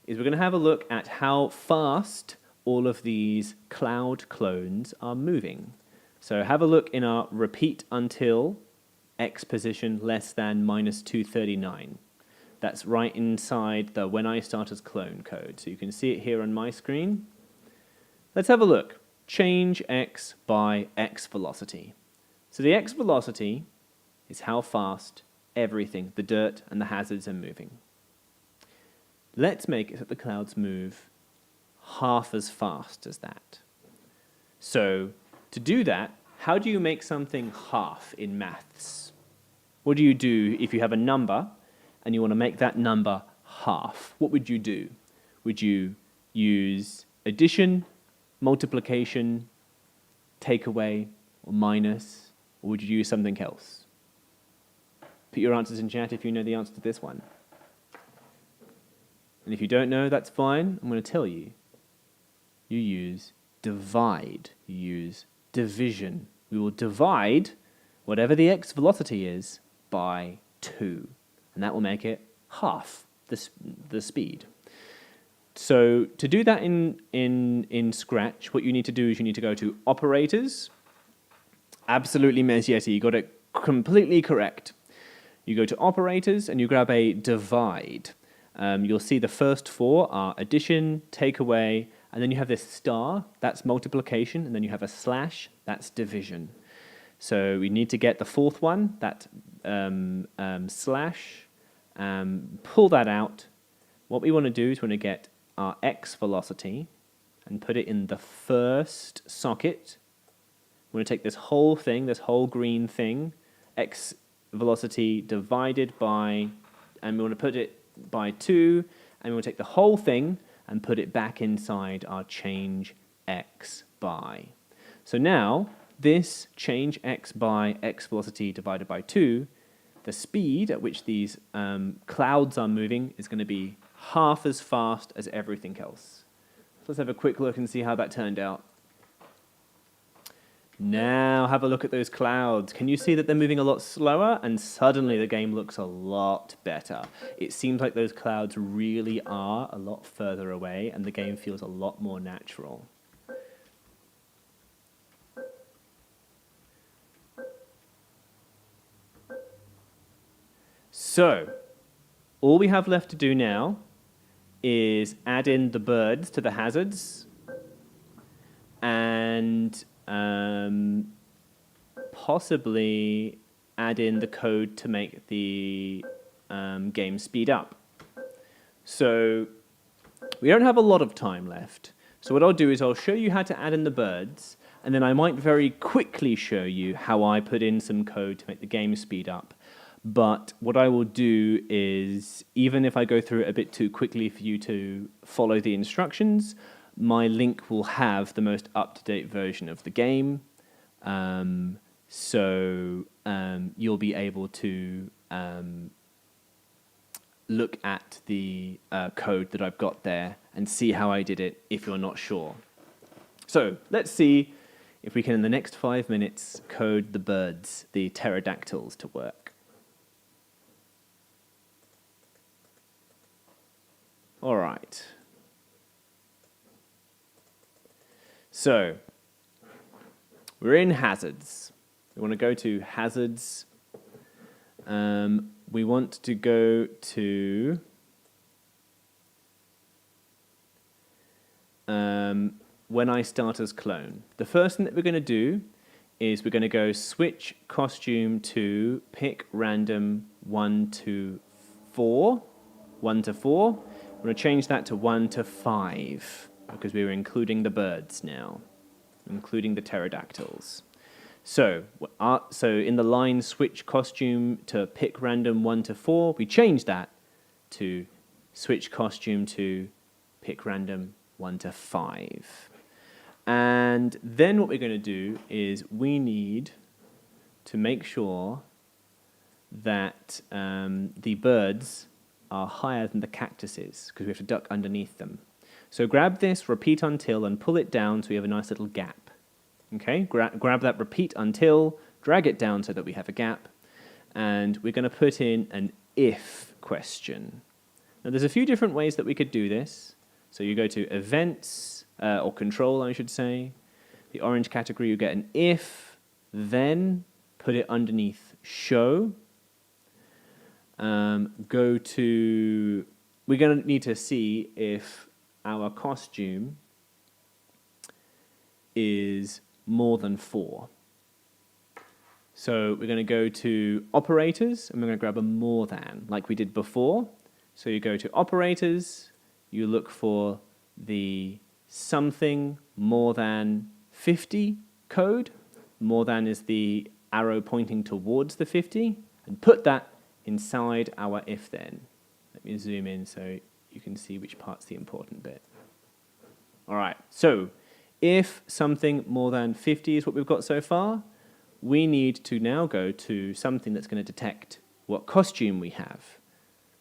is we're going to have a look at how fast all of these cloud clones are moving. So have a look in our repeat until x position less than minus 239. That's right inside the when I start as clone code. So you can see it here on my screen. Let's have a look. Change x by x velocity. So the x velocity is how fast everything, the dirt and the hazards, are moving. Let's make it that the clouds move half as fast as that. So to do that, how do you make something half in maths? What do you do if you have a number and you want to make that number half? What would you do? Would you use addition, multiplication, take away, or minus, or would you use something else? Put your answers in chat if you know the answer to this one. And if you don't know, that's fine. I'm going to tell you. You use divide. You use division. We will divide whatever the x velocity is by 2. And that will make it half the speed. So to do that in Scratch, what you need to do is you need to go to Operators. Absolutely, Mezietti, you got it completely correct. You go to Operators and you grab a divide. You'll see the first 4 are addition, take away, and then you have this star, that's multiplication, and then you have a slash, that's division. So we need to get the 4th one, that slash, pull that out. What we want to do is we want to get our x velocity and put it in the first socket. We're going to take this whole thing, this whole green thing, x velocity divided by, and we want to put it by 2, and we want to take the whole thing and put it back inside our change x by. So now, this change x by x velocity divided by 2, the speed at which these clouds are moving is going to be half as fast as everything else. So let's have a quick look and see how that turned out. Now have a look at those clouds. Can you see that they're moving a lot slower? And suddenly the game looks a lot better. It seems like those clouds really are a lot further away and the game feels a lot more natural. So, all we have left to do now is add in the birds to the hazards and possibly add in the code to make the game speed up. So we don't have a lot of time left. So what I'll do is I'll show you how to add in the birds, and then I might very quickly show you how I put in some code to make the game speed up. But what I will do is, even if I go through it a bit too quickly for you to follow the instructions, my link will have the most up-to-date version of the game. So you'll be able to look at the code that I've got there and see how I did it if you're not sure. So let's see if we can, in the next 5 minutes, code the birds, the pterodactyls, to work. All right. So, we're in hazards. We want to go to hazards. We want to go to when I start as clone. The first thing that we're going to do is we're going to go switch costume to pick random 1 to 4. 1 to 4. We're going to change that to 1 to 5 because we're including the birds now, including the pterodactyls. So in the line switch costume to pick random 1 to 4, we change that to switch costume to pick random 1 to 5. And then what we're going to do is we need to make sure that the birds are higher than the cactuses because we have to duck underneath them. So grab this repeat until and pull it down so we have a nice little gap. Okay, grab that repeat until, drag it down so that we have a gap, and we're going to put in an if question. Now there's a few different ways that we could do this. So you go to events, or control I should say, the orange category, you get an if, then put it underneath show. We're going to need to see if our costume is more than 4. So we're going to go to operators, and we're going to grab a more than, like we did before. So you go to operators, you look for the something more than 50 code. More than is the arrow pointing towards the 50, and put that inside our if then. Let me zoom in so you can see which part's the important bit. All right, so if something more than 50 is what we've got so far, we need to now go to something that's going to detect what costume we have.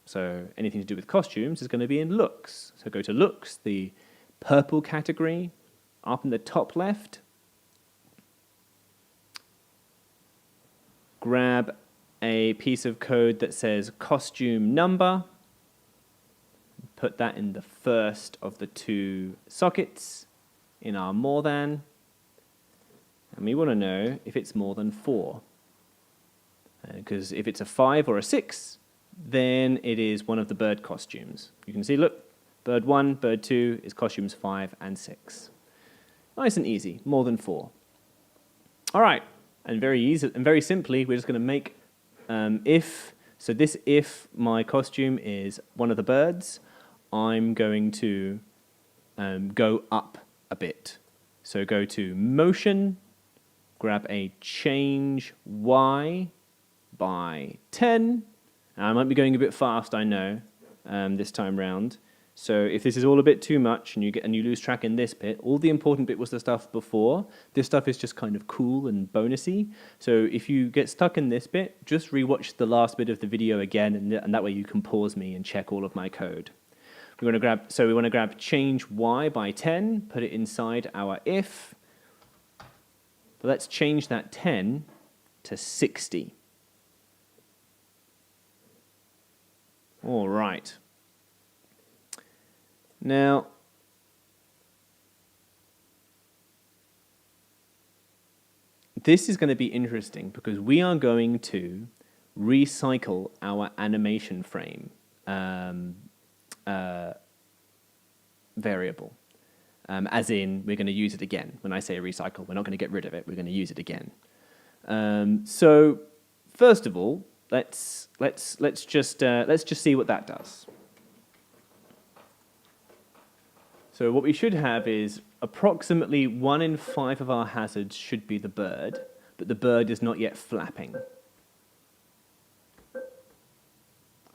So anything to do with costumes is going to be in looks. So go to looks, the purple category, up in the top left. Grab a piece of code that says costume number. Put that in the first of the 2 sockets in our more than. And we want to know if it's more than 4. Because if it's a 5 or a 6, then it is one of the bird costumes. You can see, look, bird 1, bird 2 is costumes 5 and 6. Nice and easy, more than 4. All right, and very easy and very simply, we're just going to make if my costume is one of the birds, I'm going to go up a bit. So go to motion, grab a change Y by 10. I might be going a bit fast, I know, this time round. So if this is all a bit too much and you lose track in this bit, all the important bit was the stuff before. This stuff is just kind of cool and bonusy. So if you get stuck in this bit, just rewatch the last bit of the video again, and that way you can pause me and check all of my code. We want to grab change Y by 10, put it inside our if. But let's change that 10 to 60. All right. Now, this is going to be interesting because we are going to recycle our animation frame variable. As in, we're going to use it again. When I say recycle, we're not going to get rid of it. We're going to use it again. So, first of all, let's just see what that does. So what we should have is approximately 1 in 5 of our hazards should be the bird, but the bird is not yet flapping.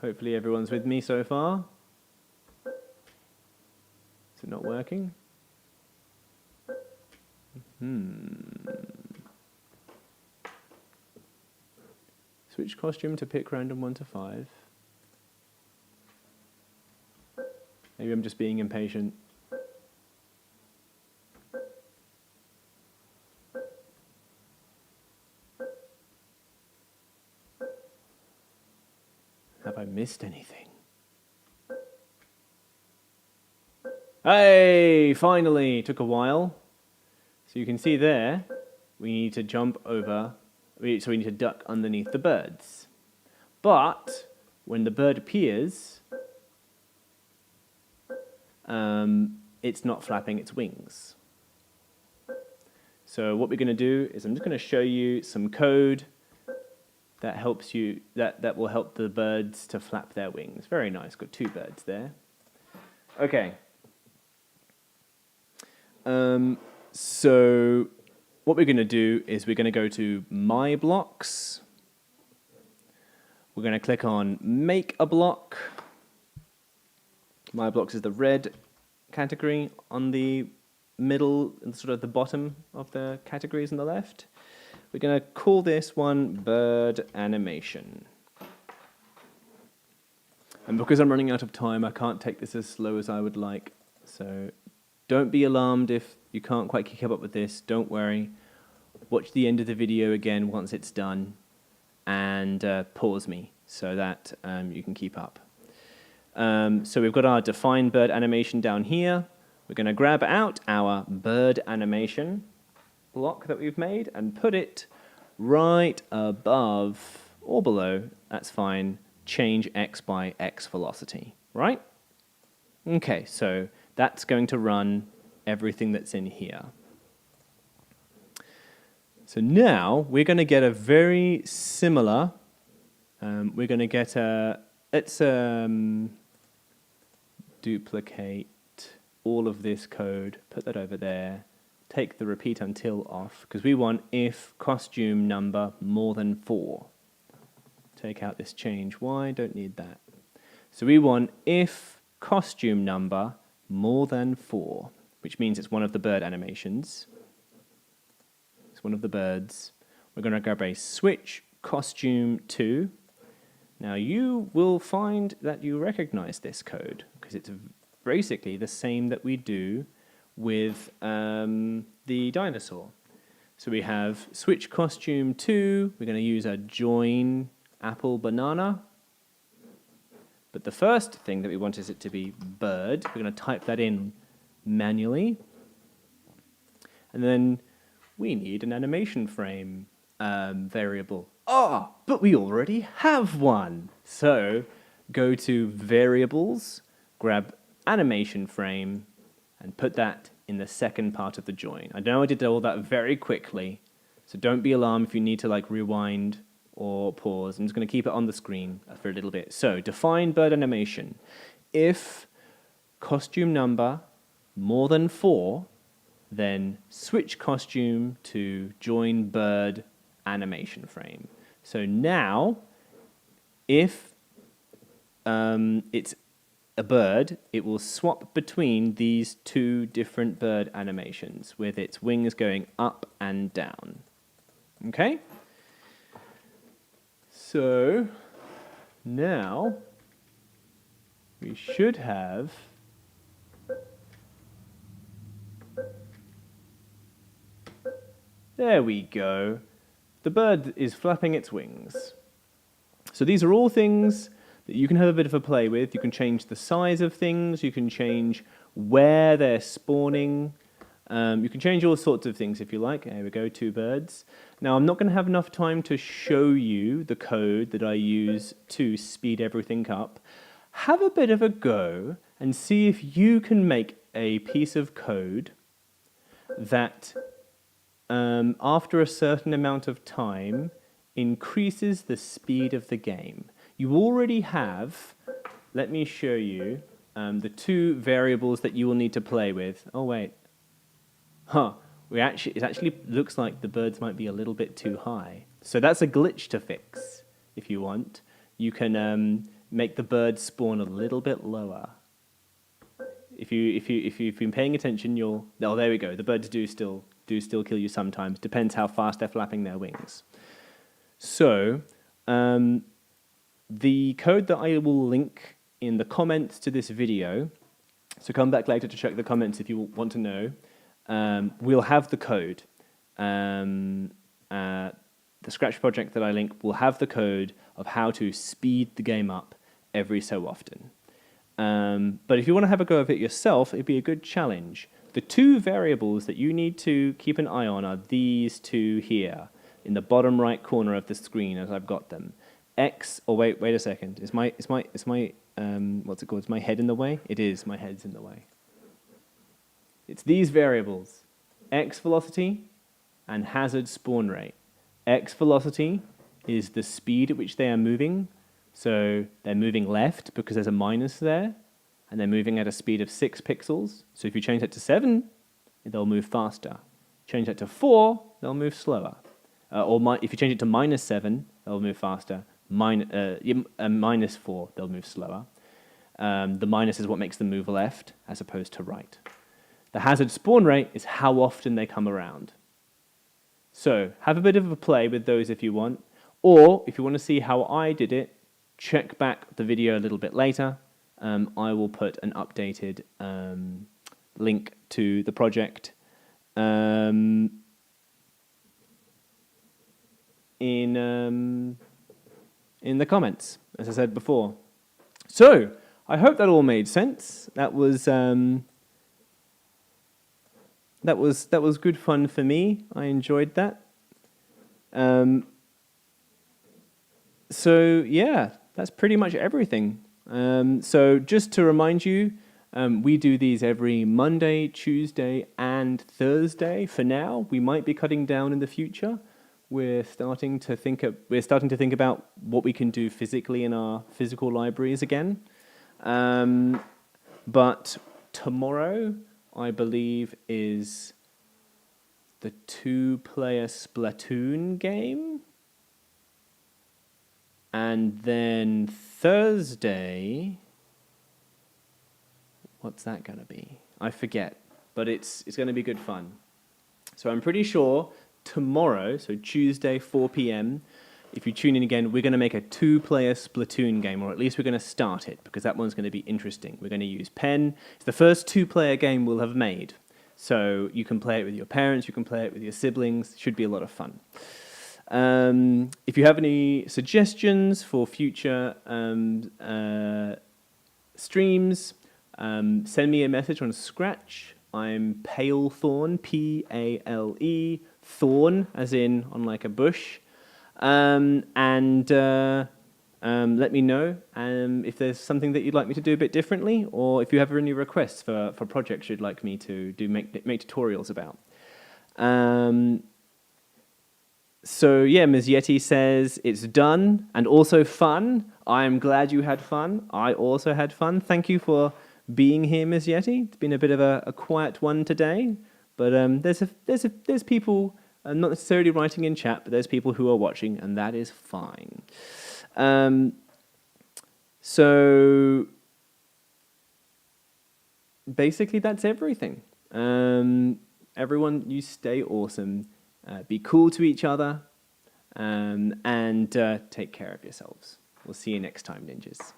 Hopefully everyone's with me so far. Is it not working? Switch costume to pick random 1 to 5. Maybe I'm just being impatient. Have I missed anything? Hey, finally! It took a while. So you can see there, we need to jump over, so we need to duck underneath the birds. But when the bird appears, it's not flapping its wings. So what we're going to do is I'm just going to show you some code that helps you, that will help the birds to flap their wings. Very nice. Got two birds there. Okay. So what we're going to do is we're going to go to My Blocks. We're going to click on Make a Block. My Blocks is the red category on the middle and sort of the bottom of the categories on the left. We're going to call this one Bird Animation. And because I'm running out of time, I can't take this as slow as I would like. So don't be alarmed if you can't quite keep up with this. Don't worry. Watch the end of the video again once it's done and pause me so that you can keep up. So we've got our define bird animation down here. We're going to grab out our bird animation block that we've made and put it right above or below, that's fine, change x by x velocity, right? Okay, so that's going to run everything that's in here. So now we're going to get a very similar, we're going to get a, let's duplicate all of this code, put that over there, take the repeat until off, because we want if costume number more than 4. Take out this change y, don't need that. So we want if costume number more than 4, which means it's one of the bird animations. It's one of the birds. We're going to grab a switch costume 2. Now you will find that you recognize this code, because it's basically the same that we do with the dinosaur. So we have switch costume 2, we're going to use a join apple banana. But the first thing that we want is it to be bird. We're going to type that in manually. And then we need an animation frame variable. Oh, but we already have one. So go to variables, grab animation frame, and put that in the second part of the join. I know I did all that very quickly, so don't be alarmed if you need to like rewind or pause. I'm just going to keep it on the screen for a little bit. So define bird animation. If costume number more than 4, then switch costume to join bird animation frame. So now, if it's a bird, it will swap between these two different bird animations with its wings going up and down. Okay? So now we should have there we go. The bird is flapping its wings. So these are all things that you can have a bit of a play with. You can change the size of things, you can change where they're spawning, you can change all sorts of things if you like. There we go, 2 birds. Now I'm not going to have enough time to show you the code that I use to speed everything up. Have a bit of a go and see if you can make a piece of code that after a certain amount of time increases the speed of the game. You already have, let me show you, the 2 variables that you will need to play with. Oh wait, it actually looks like the birds might be a little bit too high. So that's a glitch to fix, if you want. You can make the birds spawn a little bit lower. If you've been paying attention, you'll, oh there we go, the birds do still kill you sometimes, depends how fast they're flapping their wings. So, the code that I will link in the comments to this video, so come back later to check the comments if you want to know, we'll have the code. The Scratch project that I link will have the code of how to speed the game up every so often. But if you want to have a go of it yourself, it'd be a good challenge. The two variables that you need to keep an eye on are these two here, in the bottom right corner of the screen as I've got them. X, or wait a second. Is my what's it called? Is my head in the way? It is, my head's in the way. It's these variables, x velocity and hazard spawn rate. X velocity is the speed at which they are moving. So they're moving left because there's a minus there, and they're moving at a speed of 6 pixels. So if you change that to 7, they'll move faster. Change that to 4, they'll move slower. If you change it to -7, they'll move faster. -4, they'll move slower. The minus is what makes them move left as opposed to right. The hazard spawn rate is how often they come around. So have a bit of a play with those if you want. Or if you want to see how I did it, check back the video a little bit later. I will put an updated link to the project in the comments, as I said before. So I hope that all made sense. That was good fun for me. I enjoyed that. So yeah, that's pretty much everything. So just to remind you, we do these every Monday, Tuesday, and Thursday. For now, we might be cutting down in the future. We're starting to think about what we can do physically in our physical libraries again. But tomorrow, I believe, is the 2-player Splatoon game. And then Thursday, what's that going to be? I forget, but it's going to be good fun. So I'm pretty sure tomorrow, so Tuesday, 4 p.m., if you tune in again, we're going to make a 2-player Splatoon game, or at least we're going to start it, because that one's going to be interesting. We're going to use pen. It's the first 2-player game we'll have made. So you can play it with your parents, you can play it with your siblings. Should be a lot of fun. If you have any suggestions for future streams, send me a message on Scratch. I'm Palethorn, P-A-L-E, thorn, as in on like a bush. Let me know if there's something that you'd like me to do a bit differently, or if you have any requests for projects you'd like me to make tutorials about. So yeah, Ms. Yeti says it's done and also fun. I'm glad you had fun. I also had fun. Thank you for being here, Ms. Yeti. It's been a bit of a quiet one today, but there's people not necessarily writing in chat, but there's people who are watching, and that is fine. So basically, that's everything. Everyone, you stay awesome. Be cool to each other, and take care of yourselves. We'll see you next time, ninjas.